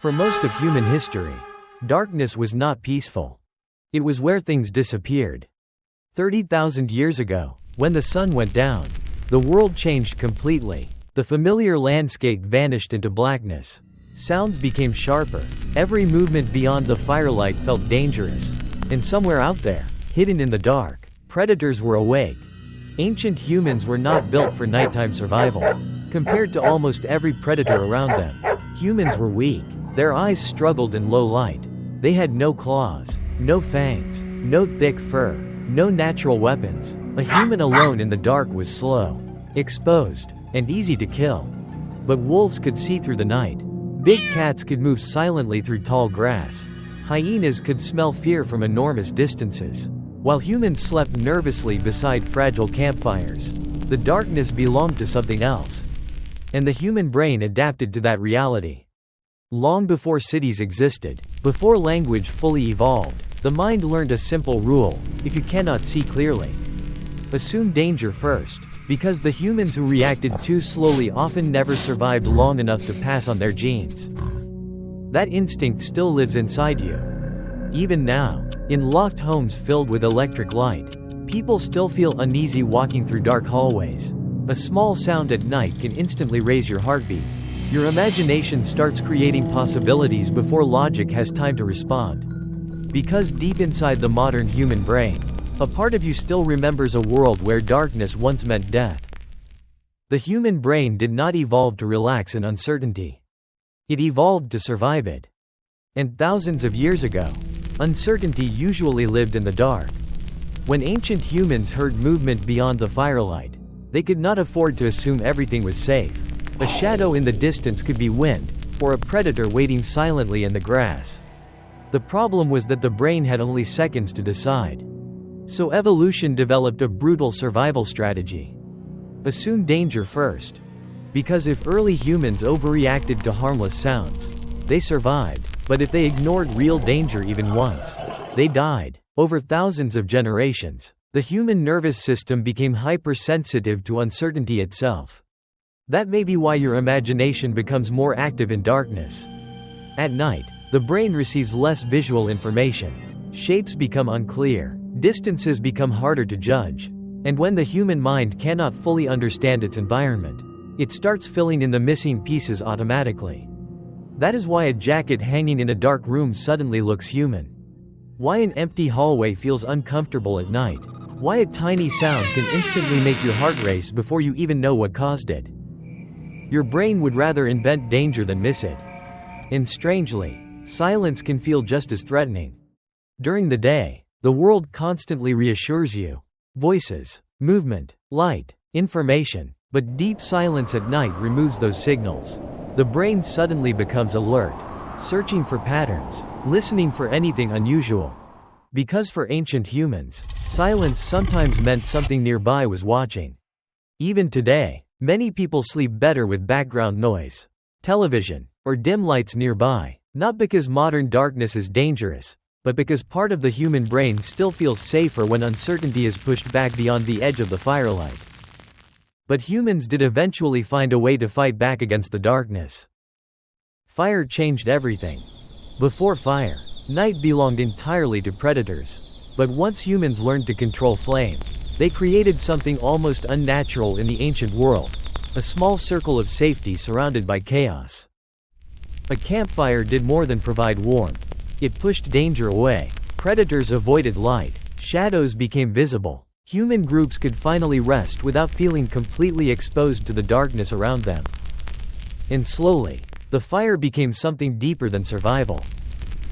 For most of human history, darkness was not peaceful. It was where things disappeared. 30,000 years ago, when the sun went down, the world changed completely. The familiar landscape vanished into blackness. Sounds became sharper. Every movement beyond the firelight felt dangerous. And somewhere out there, hidden in the dark, predators were awake. Ancient humans were not built for nighttime survival. Compared to almost every predator around them, humans were weak. Their eyes struggled in low light. They had no claws, no fangs, no thick fur, no natural weapons. A human alone in the dark was slow, exposed, and easy to kill. But wolves could see through the night. Big cats could move silently through tall grass. Hyenas could smell fear from enormous distances. While humans slept nervously beside fragile campfires, the darkness belonged to something else. And the human brain adapted to that reality. Long before cities existed, before language fully evolved, the mind learned a simple rule: if you cannot see clearly, assume danger first, because the humans who reacted too slowly often never survived long enough to pass on their genes. That instinct still lives inside you. Even now, in locked homes filled with electric light, people still feel uneasy walking through dark hallways. A small sound at night can instantly raise your heartbeat. Your imagination starts creating possibilities before logic has time to respond. Because deep inside the modern human brain, a part of you still remembers a world where darkness once meant death. The human brain did not evolve to relax in uncertainty. It evolved to survive it. And thousands of years ago, uncertainty usually lived in the dark. When ancient humans heard movement beyond the firelight, they could not afford to assume everything was safe. A shadow in the distance could be wind, or a predator waiting silently in the grass. The problem was that the brain had only seconds to decide. So evolution developed a brutal survival strategy. Assume danger first. Because if early humans overreacted to harmless sounds, they survived, but if they ignored real danger even once, they died. Over thousands of generations, the human nervous system became hypersensitive to uncertainty itself. That may be why your imagination becomes more active in darkness. At night, the brain receives less visual information. Shapes become unclear, distances become harder to judge, and when the human mind cannot fully understand its environment, it starts filling in the missing pieces automatically. That is why a jacket hanging in a dark room suddenly looks human. Why an empty hallway feels uncomfortable at night. Why a tiny sound can instantly make your heart race before you even know what caused it. Your brain would rather invent danger than miss it. And strangely, silence can feel just as threatening. During the day, the world constantly reassures you. Voices, movement, light, information. But deep silence at night removes those signals. The brain suddenly becomes alert, searching for patterns, listening for anything unusual. Because for ancient humans, silence sometimes meant something nearby was watching. Even today, many people sleep better with background noise, television, or dim lights nearby, not because modern darkness is dangerous, but because part of the human brain still feels safer when uncertainty is pushed back beyond the edge of the firelight. But humans did eventually find a way to fight back against the darkness. Fire changed everything. Before fire, night belonged entirely to predators. But once humans learned to control flame, they created something almost unnatural in the ancient world: a small circle of safety surrounded by chaos. A campfire did more than provide warmth. It pushed danger away. Predators avoided light. Shadows became visible. Human groups could finally rest without feeling completely exposed to the darkness around them. And slowly, the fire became something deeper than survival.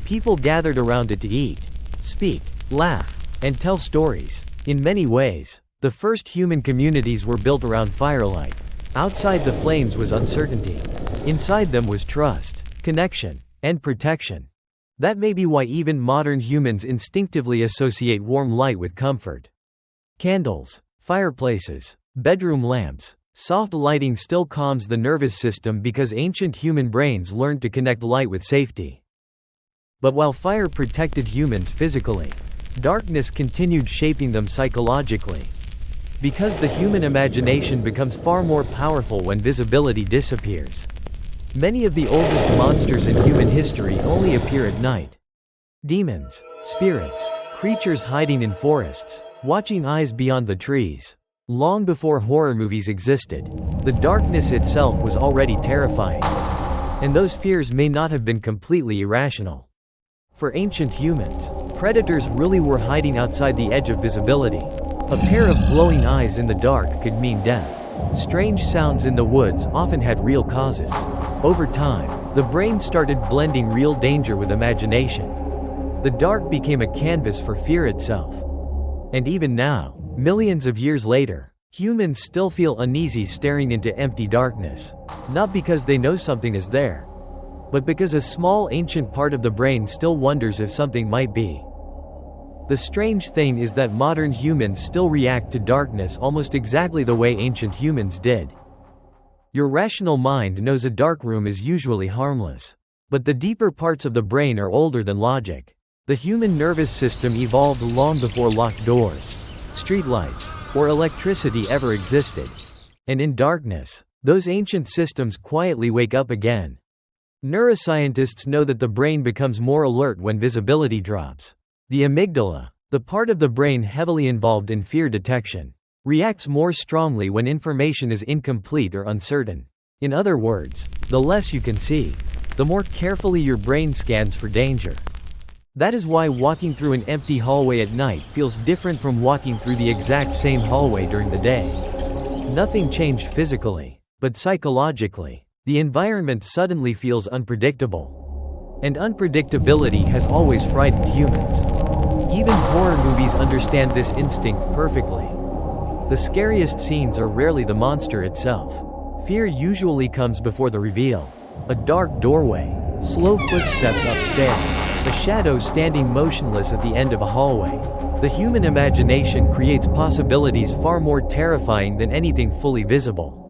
People gathered around it to eat, speak, laugh, and tell stories. In many ways, the first human communities were built around firelight. Outside the flames was uncertainty. Inside them was trust, connection, and protection. That may be why even modern humans instinctively associate warm light with comfort. Candles, fireplaces, bedroom lamps, soft lighting still calms the nervous system because ancient human brains learned to connect light with safety. But while fire protected humans physically, darkness continued shaping them psychologically. Because the human imagination becomes far more powerful when visibility disappears. Many of the oldest monsters in human history only appear at night. Demons, spirits, creatures hiding in forests, watching eyes beyond the trees. Long before horror movies existed, the darkness itself was already terrifying. And those fears may not have been completely irrational. For ancient humans, predators really were hiding outside the edge of visibility. A pair of glowing eyes in the dark could mean death. Strange sounds in the woods often had real causes. Over time, the brain started blending real danger with imagination. The dark became a canvas for fear itself. And even now, millions of years later, humans still feel uneasy staring into empty darkness. Not because they know something is there, but because a small ancient part of the brain still wonders if something might be. The strange thing is that modern humans still react to darkness almost exactly the way ancient humans did. Your rational mind knows a dark room is usually harmless. But the deeper parts of the brain are older than logic. The human nervous system evolved long before locked doors, streetlights, or electricity ever existed. And in darkness, those ancient systems quietly wake up again. Neuroscientists know that the brain becomes more alert when visibility drops. The amygdala, the part of the brain heavily involved in fear detection, reacts more strongly when information is incomplete or uncertain. In other words, the less you can see, the more carefully your brain scans for danger. That is why walking through an empty hallway at night feels different from walking through the exact same hallway during the day. Nothing changed physically, but psychologically, the environment suddenly feels unpredictable. And unpredictability has always frightened humans. Even horror movies understand this instinct perfectly. The scariest scenes are rarely the monster itself. Fear usually comes before the reveal. A dark doorway, slow footsteps upstairs, a shadow standing motionless at the end of a hallway. The human imagination creates possibilities far more terrifying than anything fully visible.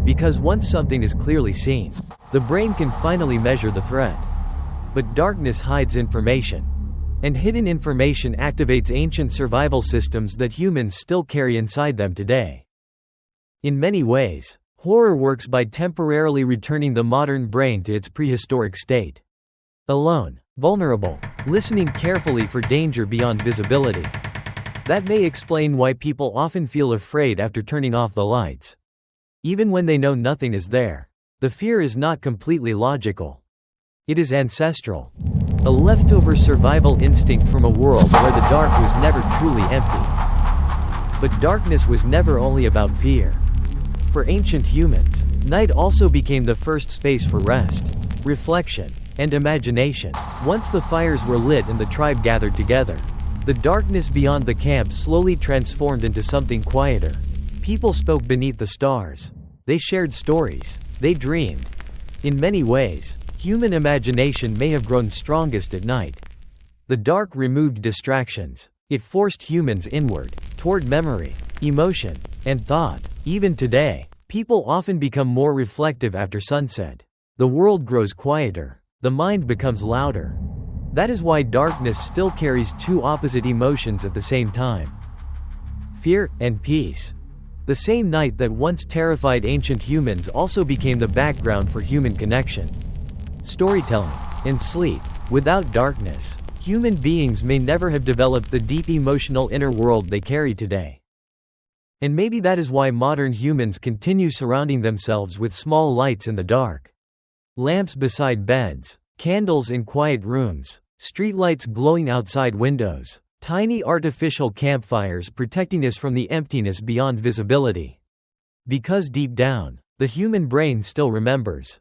Because once something is clearly seen, the brain can finally measure the threat. But darkness hides information. And hidden information activates ancient survival systems that humans still carry inside them today. In many ways, horror works by temporarily returning the modern brain to its prehistoric state. Alone, vulnerable, listening carefully for danger beyond visibility. That may explain why people often feel afraid after turning off the lights. Even when they know nothing is there, the fear is not completely logical. It is ancestral. A leftover survival instinct from a world where the dark was never truly empty. But darkness was never only about fear. For ancient humans, night also became the first space for rest, reflection, and imagination. Once the fires were lit and the tribe gathered together, the darkness beyond the camp slowly transformed into something quieter. People spoke beneath the stars. They shared stories. They dreamed. In many ways, human imagination may have grown strongest at night. The dark removed distractions. It forced humans inward, toward memory, emotion, and thought. Even today, people often become more reflective after sunset. The world grows quieter. The mind becomes louder. That is why darkness still carries two opposite emotions at the same time: fear and peace. The same night that once terrified ancient humans also became the background for human connection, storytelling, and sleep. Without darkness, human beings may never have developed the deep emotional inner world they carry today. And maybe that is why modern humans continue surrounding themselves with small lights in the dark. Lamps beside beds, candles in quiet rooms, streetlights glowing outside windows, tiny artificial campfires protecting us from the emptiness beyond visibility. Because deep down, the human brain still remembers.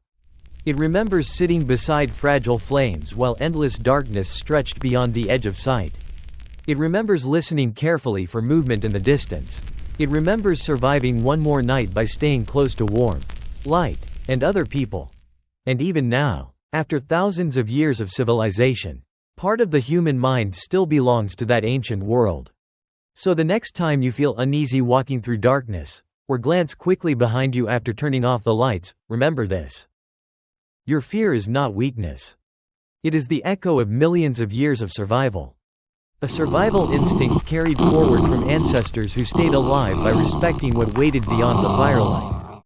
It remembers sitting beside fragile flames while endless darkness stretched beyond the edge of sight. It remembers listening carefully for movement in the distance. It remembers surviving one more night by staying close to warmth, light, and other people. And even now, after thousands of years of civilization, part of the human mind still belongs to that ancient world. So the next time you feel uneasy walking through darkness, or glance quickly behind you after turning off the lights, remember this. Your fear is not weakness. It is the echo of millions of years of survival. A survival instinct carried forward from ancestors who stayed alive by respecting what waited beyond the firelight.